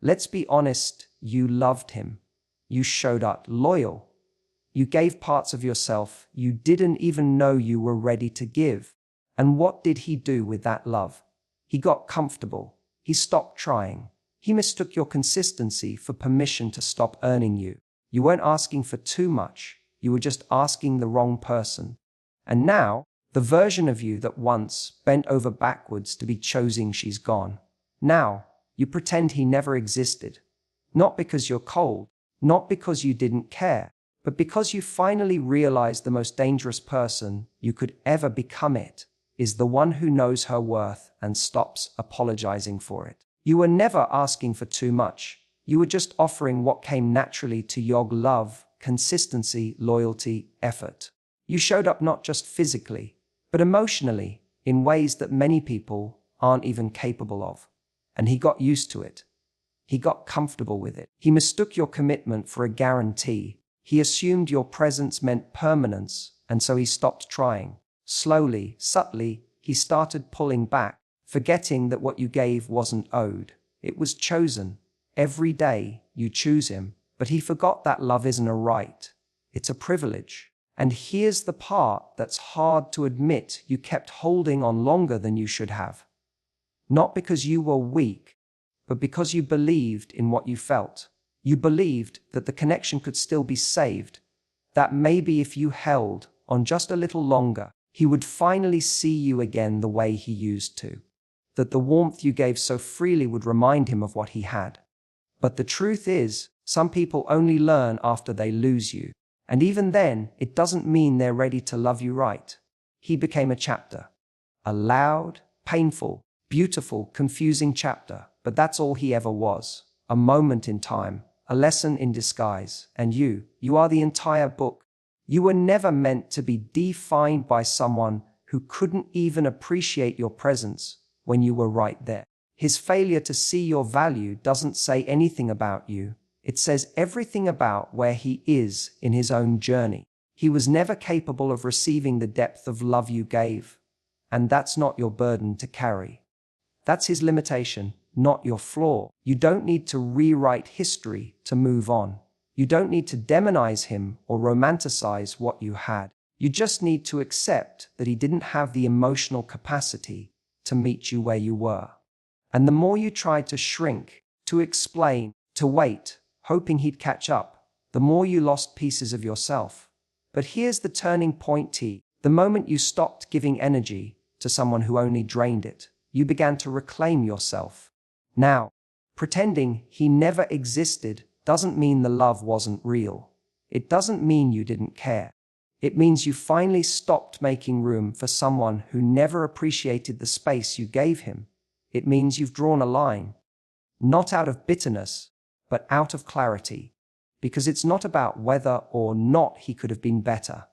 Let's be honest, you loved him. You showed up loyal. You gave parts of yourself you didn't even know you were ready to give. And what did he do with that love? He got comfortable. He stopped trying. He mistook your consistency for permission to stop earning you. You weren't asking for too much. You were just asking the wrong person. And now, the version of you that once bent over backwards to be chosen, she's gone. Now, you pretend he never existed. Not because you're cold, not because you didn't care, but because you finally realized the most dangerous person you could ever become is the one who knows her worth and stops apologizing for it. You were never asking for too much. You were just offering what came naturally to your love, consistency, loyalty, effort. You showed up not just physically, but emotionally, in ways that many people aren't even capable of. And he got used to it. He got comfortable with it. He mistook your commitment for a guarantee. He assumed your presence meant permanence, and so he stopped trying. Slowly, subtly, he started pulling back, forgetting that what you gave wasn't owed. It was chosen. Every day, you choose him, but he forgot that love isn't a right. It's a privilege. And here's the part that's hard to admit: you kept holding on longer than you should have. Not because you were weak, but because you believed in what you felt. You believed that the connection could still be saved, that maybe if you held on just a little longer, he would finally see you again the way he used to. That the warmth you gave so freely would remind him of what he had. But the truth is, some people only learn after they lose you. And even then, it doesn't mean they're ready to love you right. He became a chapter. A loud, painful, beautiful, confusing chapter. But that's all he ever was. A moment in time, a lesson in disguise. And you are the entire book. You were never meant to be defined by someone who couldn't even appreciate your presence when you were right there. His failure to see your value doesn't say anything about you. It says everything about where he is in his own journey. He was never capable of receiving the depth of love you gave. And that's not your burden to carry. That's his limitation, not your flaw. You don't need to rewrite history to move on. You don't need to demonize him or romanticize what you had. You just need to accept that he didn't have the emotional capacity to meet you where you were. And the more you tried to shrink, to explain, to wait, hoping he'd catch up, the more you lost pieces of yourself. But here's the turning point, the moment you stopped giving energy to someone who only drained it, you began to reclaim yourself. Now, pretending he never existed doesn't mean the love wasn't real. It doesn't mean you didn't care. It means you finally stopped making room for someone who never appreciated the space you gave him. It means you've drawn a line, not out of bitterness, but out of clarity. Because it's not about whether or not he could have been better.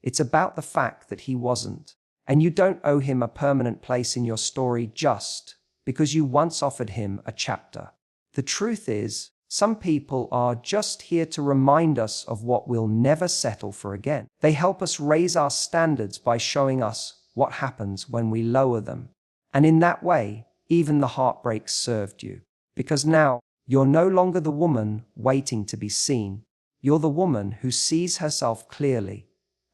It's about the fact that he wasn't. And you don't owe him a permanent place in your story just because you once offered him a chapter. The truth is, some people are just here to remind us of what we'll never settle for again. They help us raise our standards by showing us what happens when we lower them. And in that way, even the heartbreak served you. Because now, you're no longer the woman waiting to be seen. You're the woman who sees herself clearly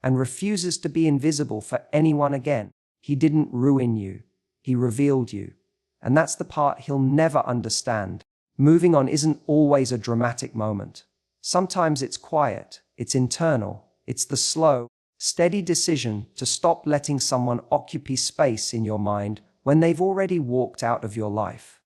and refuses to be invisible for anyone again. He didn't ruin you. He revealed you. And that's the part he'll never understand. Moving on isn't always a dramatic moment. Sometimes it's quiet, it's internal, it's the slow, steady decision to stop letting someone occupy space in your mind when they've already walked out of your life.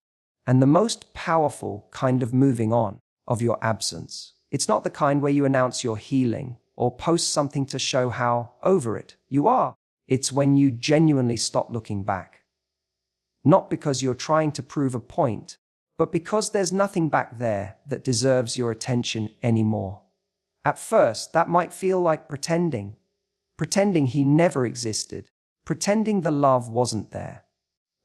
And the most powerful kind of moving on, of your absence. It's not the kind where you announce you're healing or post something to show how over it you are. It's when you genuinely stop looking back. Not because you're trying to prove a point, but because there's nothing back there that deserves your attention anymore. At first, that might feel like pretending he never existed, pretending the love wasn't there.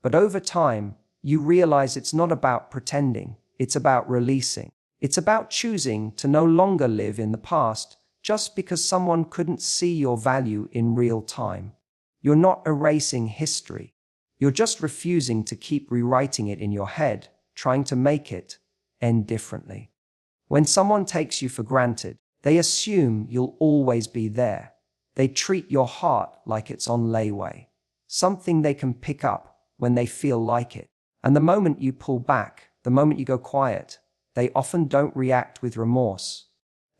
But over time, you realize it's not about pretending, it's about releasing. It's about choosing to no longer live in the past just because someone couldn't see your value in real time. You're not erasing history. You're just refusing to keep rewriting it in your head, trying to make it end differently. When someone takes you for granted, they assume you'll always be there. They treat your heart like it's on layaway, something they can pick up when they feel like it. And the moment you pull back, the moment you go quiet, they often don't react with remorse.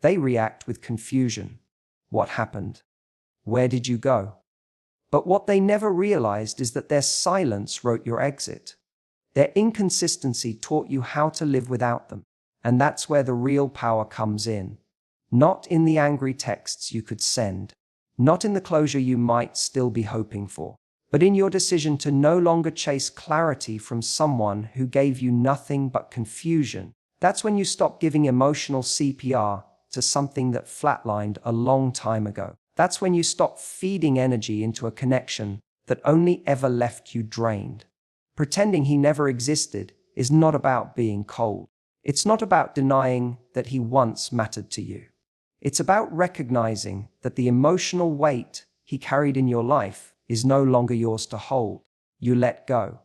They react with confusion. What happened? Where did you go? But what they never realized is that their silence wrote your exit. Their inconsistency taught you how to live without them. And that's where the real power comes in. Not in the angry texts you could send, not in the closure you might still be hoping for, but in your decision to no longer chase clarity from someone who gave you nothing but confusion. That's when you stop giving emotional CPR to something that flatlined a long time ago. That's when you stop feeding energy into a connection that only ever left you drained. Pretending he never existed is not about being cold. It's not about denying that he once mattered to you. It's about recognizing that the emotional weight he carried in your life is no longer yours to hold. You let go.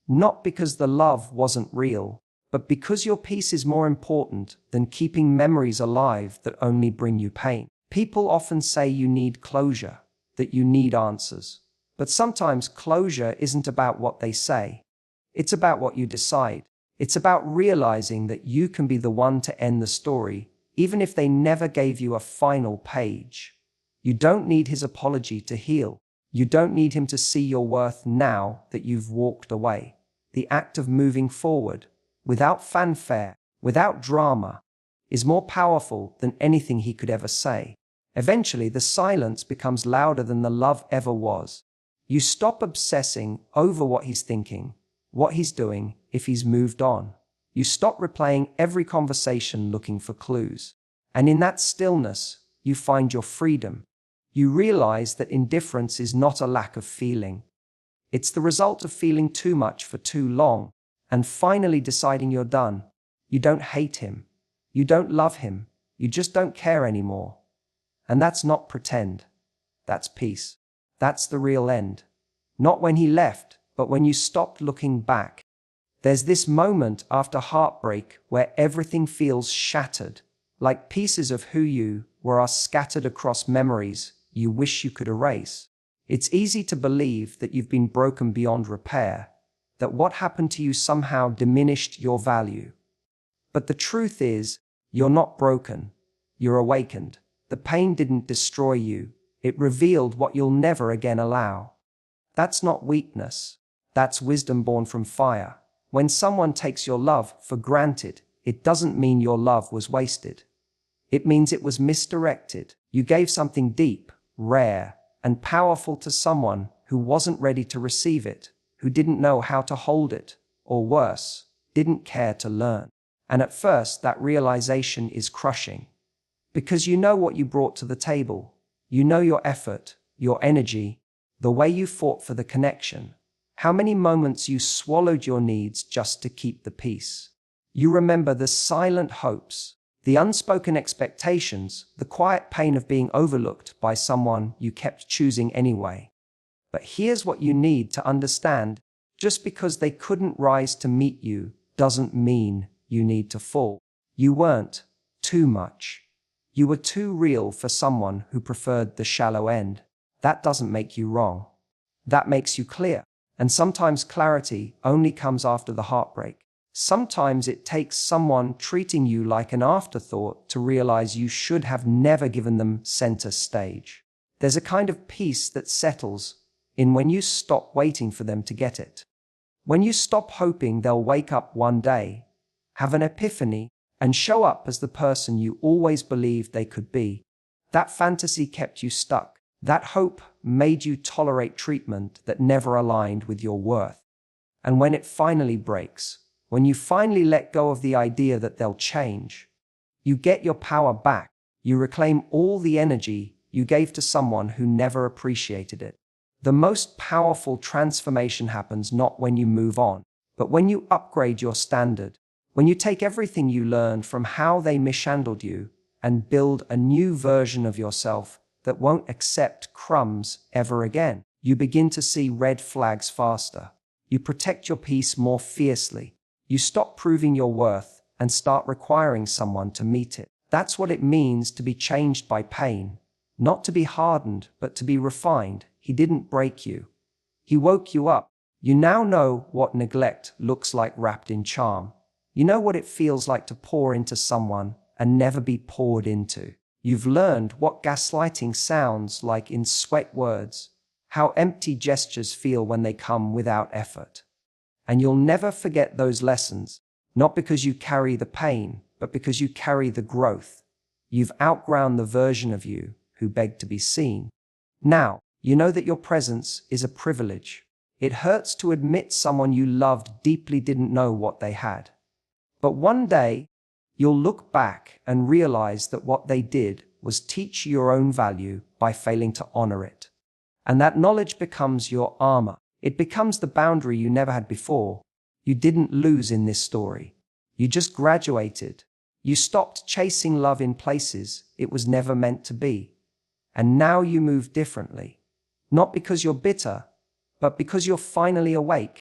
Not because the love wasn't real, but because your peace is more important than keeping memories alive that only bring you pain. People often say you need closure, that you need answers. But sometimes closure isn't about what they say. It's about what you decide. It's about realizing that you can be the one to end the story, even if they never gave you a final page. You don't need his apology to heal. You don't need him to see your worth now that you've walked away. The act of moving forward, without fanfare, without drama, is more powerful than anything he could ever say. Eventually, the silence becomes louder than the love ever was. You stop obsessing over what he's thinking, what he's doing, if he's moved on. You stop replaying every conversation looking for clues. And in that stillness, you find your freedom. You realize that indifference is not a lack of feeling. It's the result of feeling too much for too long, and finally deciding you're done. You don't hate him. You don't love him. You just don't care anymore. And that's not pretend. That's peace. That's the real end. Not when he left, but when you stopped looking back. There's this moment after heartbreak where everything feels shattered, like pieces of who you were are scattered across memories you wish you could erase. It's easy to believe that you've been broken beyond repair, that what happened to you somehow diminished your value. But the truth is, you're not broken. You're awakened. The pain didn't destroy you. It revealed what you'll never again allow. That's not weakness. That's wisdom born from fire. When someone takes your love for granted, it doesn't mean your love was wasted. It means it was misdirected. You gave something deep, rare, and powerful to someone who wasn't ready to receive it, who didn't know how to hold it, or worse, didn't care to learn. And at first, that realization is crushing. Because you know what you brought to the table. You know your effort, your energy, the way you fought for the connection. How many moments you swallowed your needs just to keep the peace. You remember the silent hopes, the unspoken expectations, the quiet pain of being overlooked by someone you kept choosing anyway. But here's what you need to understand. Just because they couldn't rise to meet you doesn't mean you need to fall. You weren't too much. You were too real for someone who preferred the shallow end. That doesn't make you wrong. That makes you clear. And sometimes clarity only comes after the heartbreak. Sometimes it takes someone treating you like an afterthought to realize you should have never given them center stage. There's a kind of peace that settles in when you stop waiting for them to get it. When you stop hoping they'll wake up one day, have an epiphany, and show up as the person you always believed they could be. That fantasy kept you stuck. That hope made you tolerate treatment that never aligned with your worth. And when it finally breaks, when you finally let go of the idea that they'll change, you get your power back. You reclaim all the energy you gave to someone who never appreciated it. The most powerful transformation happens not when you move on, but when you upgrade your standard. When you take everything you learned from how they mishandled you and build a new version of yourself that won't accept crumbs ever again. You begin to see red flags faster. You protect your peace more fiercely. You stop proving your worth and start requiring someone to meet it. That's what it means to be changed by pain. Not to be hardened, but to be refined. He didn't break you. He woke you up. You now know what neglect looks like wrapped in charm. You know what it feels like to pour into someone and never be poured into. You've learned what gaslighting sounds like in sweat words, how empty gestures feel when they come without effort. And you'll never forget those lessons, not because you carry the pain, but because you carry the growth. You've outgrown the version of you who begged to be seen. Now, you know that your presence is a privilege. It hurts to admit someone you loved deeply didn't know what they had. But one day, you'll look back and realize that what they did was teach you your own value by failing to honor it. And that knowledge becomes your armor. It becomes the boundary you never had before. You didn't lose in this story. You just graduated. You stopped chasing love in places it was never meant to be. And now you move differently. Not because you're bitter, but because you're finally awake.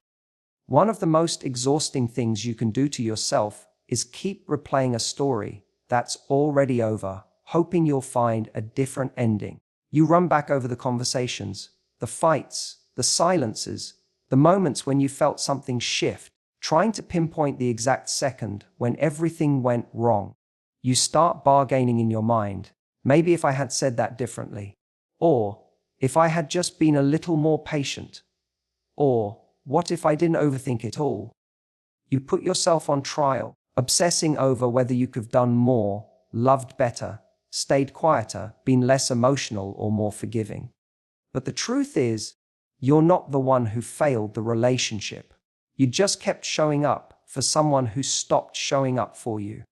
One of the most exhausting things you can do to yourself is keep replaying a story that's already over, hoping you'll find a different ending. You run back over the conversations, the fights, the silences, the moments when you felt something shift, trying to pinpoint the exact second when everything went wrong. You start bargaining in your mind. Maybe if I had said that differently. Or, if I had just been a little more patient. Or, what if I didn't overthink it all? You put yourself on trial, obsessing over whether you could have done more, loved better, stayed quieter, been less emotional or more forgiving. But the truth is, you're not the one who failed the relationship. You just kept showing up for someone who stopped showing up for you.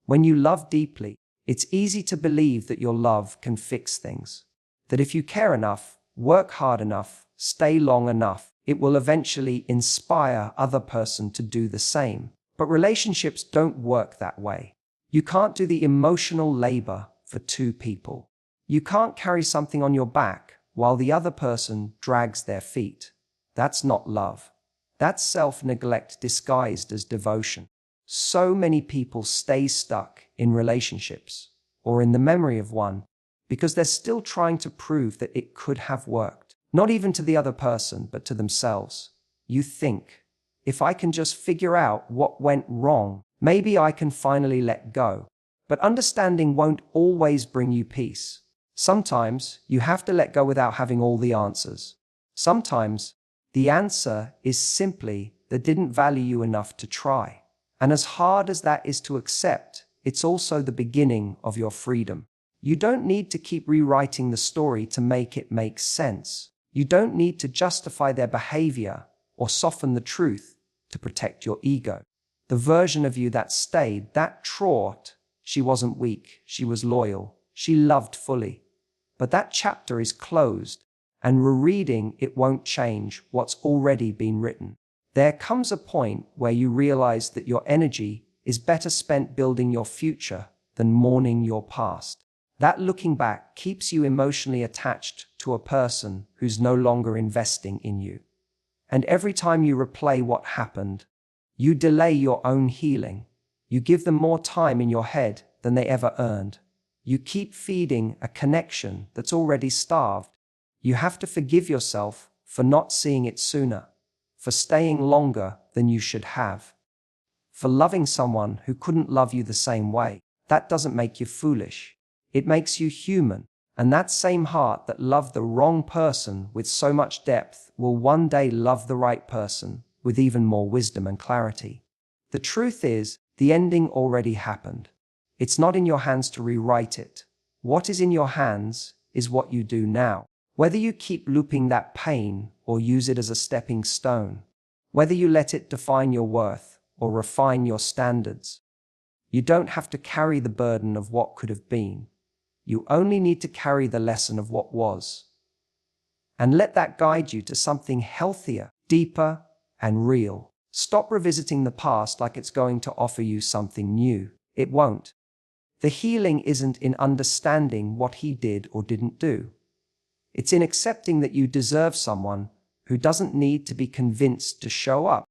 When you love deeply, it's easy to believe that your love can fix things. That if you care enough, work hard enough, stay long enough, it will eventually inspire other person to do the same. But relationships don't work that way. You can't do the emotional labor for two people. You can't carry something on your back while the other person drags their feet. That's not love. That's self-neglect disguised as devotion. So many people stay stuck in relationships, or in the memory of one, because they're still trying to prove that it could have worked. Not even to the other person, but to themselves. You think, if I can just figure out what went wrong, maybe I can finally let go. But understanding won't always bring you peace. Sometimes you have to let go without having all the answers. Sometimes the answer is simply they didn't value you enough to try. And as hard as that is to accept, it's also the beginning of your freedom. You don't need to keep rewriting the story to make it make sense. You don't need to justify their behavior or soften the truth to protect your ego. The version of you that stayed, that traught, she wasn't weak, she was loyal, she loved fully. But that chapter is closed, and rereading it won't change what's already been written. There comes a point where you realize that your energy is better spent building your future than mourning your past. That looking back keeps you emotionally attached to a person who's no longer investing in you. And every time you replay what happened, you delay your own healing. You give them more time in your head than they ever earned. You keep feeding a connection that's already starved. You have to forgive yourself for not seeing it sooner, for staying longer than you should have, for loving someone who couldn't love you the same way. That doesn't make you foolish. It makes you human. And that same heart that loved the wrong person with so much depth will one day love the right person with even more wisdom and clarity. The truth is, the ending already happened. It's not in your hands to rewrite it. What is in your hands is what you do now. Whether you keep looping that pain or use it as a stepping stone, whether you let it define your worth or refine your standards, you don't have to carry the burden of what could have been. You only need to carry the lesson of what was. And let that guide you to something healthier, deeper, and real. Stop revisiting the past like it's going to offer you something new. It won't. The healing isn't in understanding what he did or didn't do. It's in accepting that you deserve someone who doesn't need to be convinced to show up.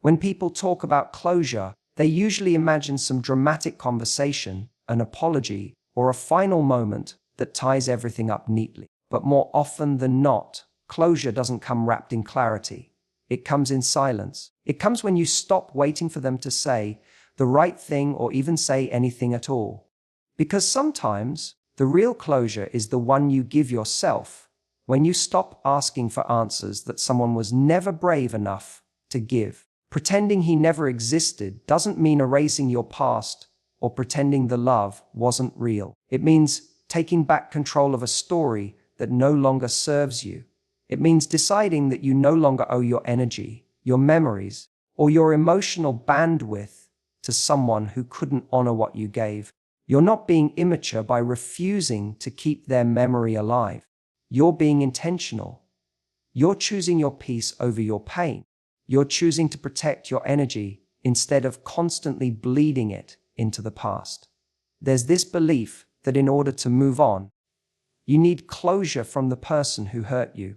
When people talk about closure, They usually imagine some dramatic conversation, an apology, or a final moment that ties everything up neatly. But more often than not, closure doesn't come wrapped in clarity. It comes in silence. It comes when you stop waiting for them to say the right thing or even say anything at all. Because sometimes the real closure is the one you give yourself when you stop asking for answers that someone was never brave enough to give. Pretending he never existed doesn't mean erasing your past or pretending the love wasn't real. It means taking back control of a story that no longer serves you. It means deciding that you no longer owe your energy, your memories, or your emotional bandwidth to someone who couldn't honor what you gave. You're not being immature by refusing to keep their memory alive. You're being intentional. You're choosing your peace over your pain. You're choosing to protect your energy instead of constantly bleeding it into the past. There's this belief that in order to move on, you need closure from the person who hurt you.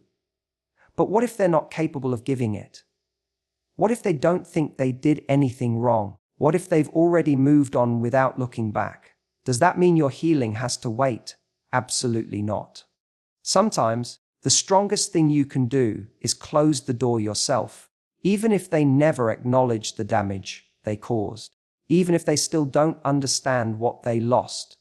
But what if they're not capable of giving it? What if they don't think they did anything wrong? What if they've already moved on without looking back? Does that mean your healing has to wait? Absolutely not. Sometimes, the strongest thing you can do is close the door yourself, even if they never acknowledge the damage they caused, even if they still don't understand what they lost.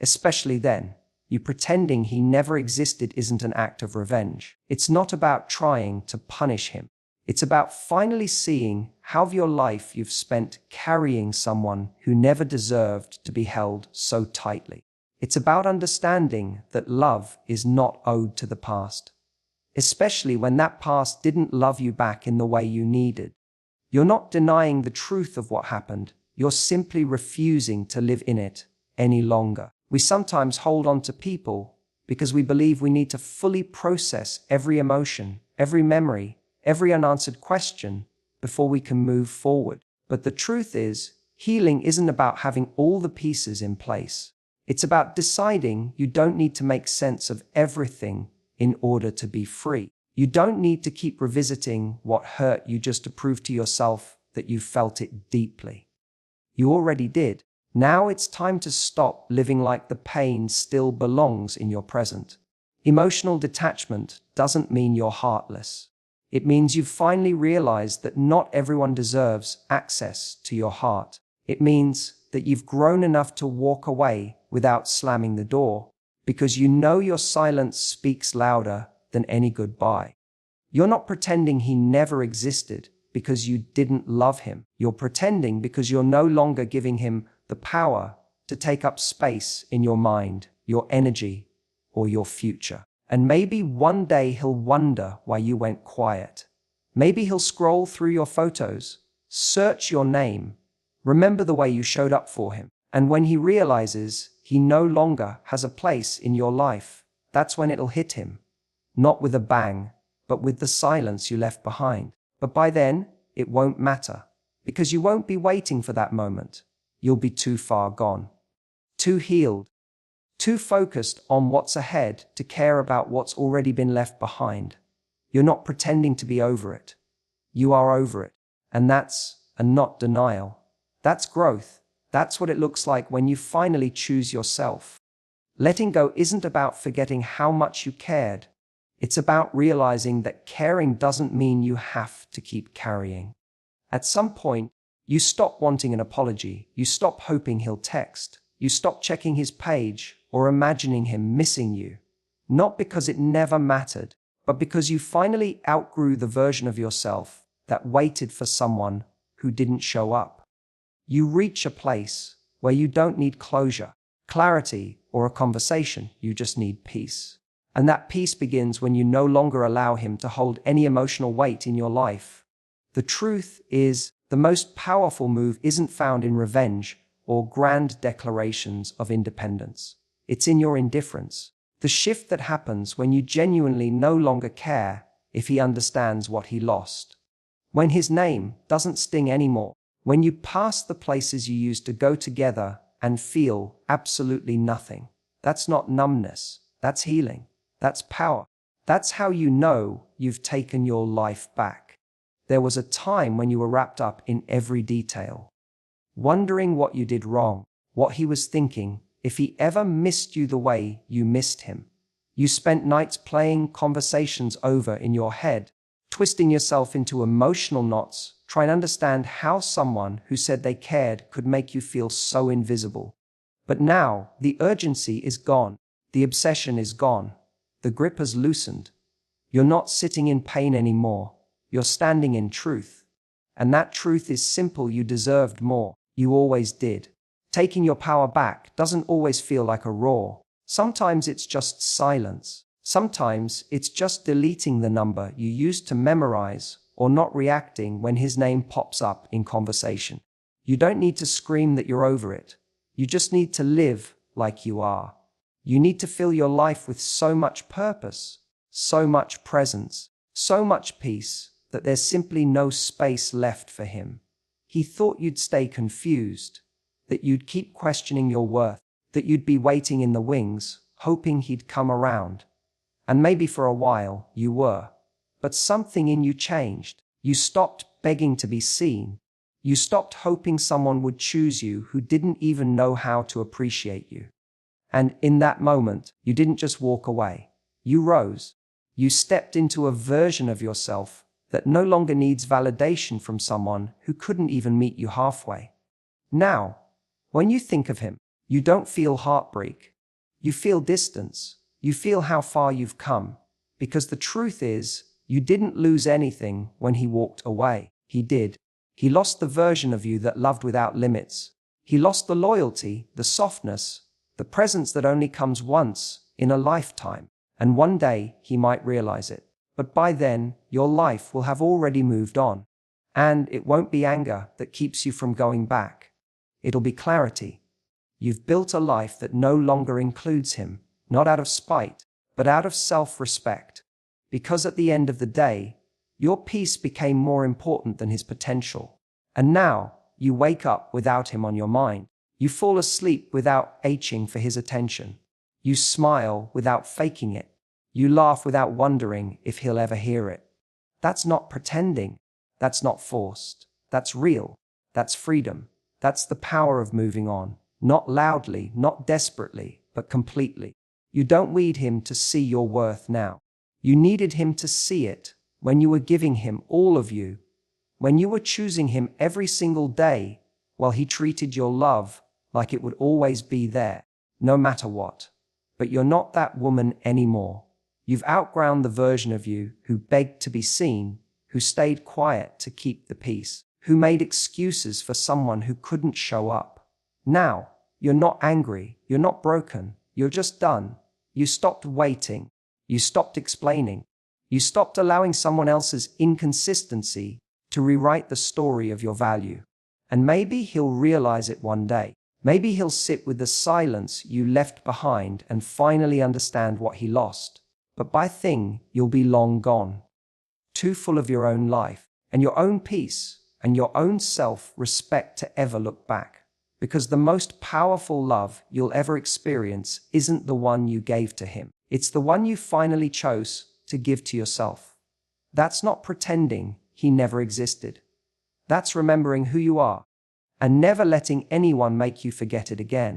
Especially then, you pretending he never existed isn't an act of revenge. It's not about trying to punish him. It's about finally seeing how of your life you've spent carrying someone who never deserved to be held so tightly. It's about understanding that love is not owed to the past, especially when that past didn't love you back in the way you needed. You're not denying the truth of what happened. You're simply refusing to live in it any longer. We sometimes hold on to people because we believe we need to fully process every emotion, every memory, every unanswered question before we can move forward. But the truth is, healing isn't about having all the pieces in place. It's about deciding you don't need to make sense of everything in order to be free. You don't need to keep revisiting what hurt you just to prove to yourself that you felt it deeply. You already did. Now it's time to stop living like the pain still belongs in your present. Emotional detachment doesn't mean you're heartless. It means you've finally realized that not everyone deserves access to your heart. It means that you've grown enough to walk away without slamming the door, because you know your silence speaks louder than any goodbye. You're not pretending he never existed because you didn't love him. You're pretending because you're no longer giving him the power to take up space in your mind, your energy, or your future. And maybe one day he'll wonder why you went quiet. Maybe he'll scroll through your photos, search your name, remember the way you showed up for him. And when he realizes he no longer has a place in your life, that's when it'll hit him. Not with a bang, but with the silence you left behind. But by then, it won't matter, because you won't be waiting for that moment. You'll be too far gone, too healed, too focused on what's ahead to care about what's already been left behind. You're not pretending to be over it. You are over it. And that's not denial. That's growth. That's what it looks like when you finally choose yourself. Letting go isn't about forgetting how much you cared. It's about realizing that caring doesn't mean you have to keep carrying. At some point, you stop wanting an apology. You stop hoping he'll text. You stop checking his page or imagining him missing you. Not because it never mattered, but because you finally outgrew the version of yourself that waited for someone who didn't show up. You reach a place where you don't need closure, clarity, or a conversation. You just need peace. And that peace begins when you no longer allow him to hold any emotional weight in your life. The truth is, the most powerful move isn't found in revenge or grand declarations of independence. It's in your indifference. The shift that happens when you genuinely no longer care if he understands what he lost. When his name doesn't sting anymore. When you pass the places you used to go together and feel absolutely nothing. That's not numbness. That's healing. That's power. That's how you know you've taken your life back. There was a time when you were wrapped up in every detail. wondering what you did wrong, what he was thinking, if he ever missed you the way you missed him. You spent nights playing conversations over in your head, twisting yourself into emotional knots, trying to understand how someone who said they cared could make you feel so invisible. But now, the urgency is gone. The obsession is gone. The grip has loosened. You're not sitting in pain anymore. You're standing in truth. And that truth is simple: you deserved more. You always did. Taking your power back doesn't always feel like a roar. Sometimes it's just silence. Sometimes it's just deleting the number you used to memorize or not reacting when his name pops up in conversation. You don't need to scream that you're over it. You just need to live like you are. You need to fill your life with so much purpose, so much presence, so much peace that there's simply no space left for him. He thought you'd stay confused, that you'd keep questioning your worth, that you'd be waiting in the wings, hoping he'd come around. And maybe for a while you were. But something in you changed. You stopped begging to be seen. You stopped hoping someone would choose you who didn't even know how to appreciate you. And in that moment, you didn't just walk away. You rose. You stepped into a version of yourself that no longer needs validation from someone who couldn't even meet you halfway. Now, when you think of him, you don't feel heartbreak. You feel distance. You feel how far you've come. Because the truth is, you didn't lose anything when he walked away. He did. He lost the version of you that loved without limits. He lost the loyalty, the softness, the presence that only comes once in a lifetime. And one day he might realize it. But by then, your life will have already moved on. And it won't be anger that keeps you from going back. It'll be clarity. You've built a life that no longer includes him, not out of spite, but out of self-respect. Because at the end of the day, your peace became more important than his potential. And now, you wake up without him on your mind. You fall asleep without aching for his attention. You smile without faking it. You laugh without wondering if he'll ever hear it. That's not pretending. That's not forced. That's real. That's freedom. That's the power of moving on. Not loudly, not desperately, but completely. You don't need him to see your worth now. You needed him to see it when you were giving him all of you, when you were choosing him every single day, while he treated your love like it would always be there, no matter what. But you're not that woman anymore. You've outgrown the version of you who begged to be seen, who stayed quiet to keep the peace, who made excuses for someone who couldn't show up. Now, you're not angry, you're not broken, you're just done. You stopped waiting, you stopped explaining, you stopped allowing someone else's inconsistency to rewrite the story of your value. And maybe he'll realize it one day. Maybe he'll sit with the silence you left behind and finally understand what he lost. But by then, you'll be long gone. Too full of your own life and your own peace and your own self-respect to ever look back. Because the most powerful love you'll ever experience isn't the one you gave to him. It's the one you finally chose to give to yourself. That's not pretending he never existed. That's remembering who you are and never letting anyone make you forget it again.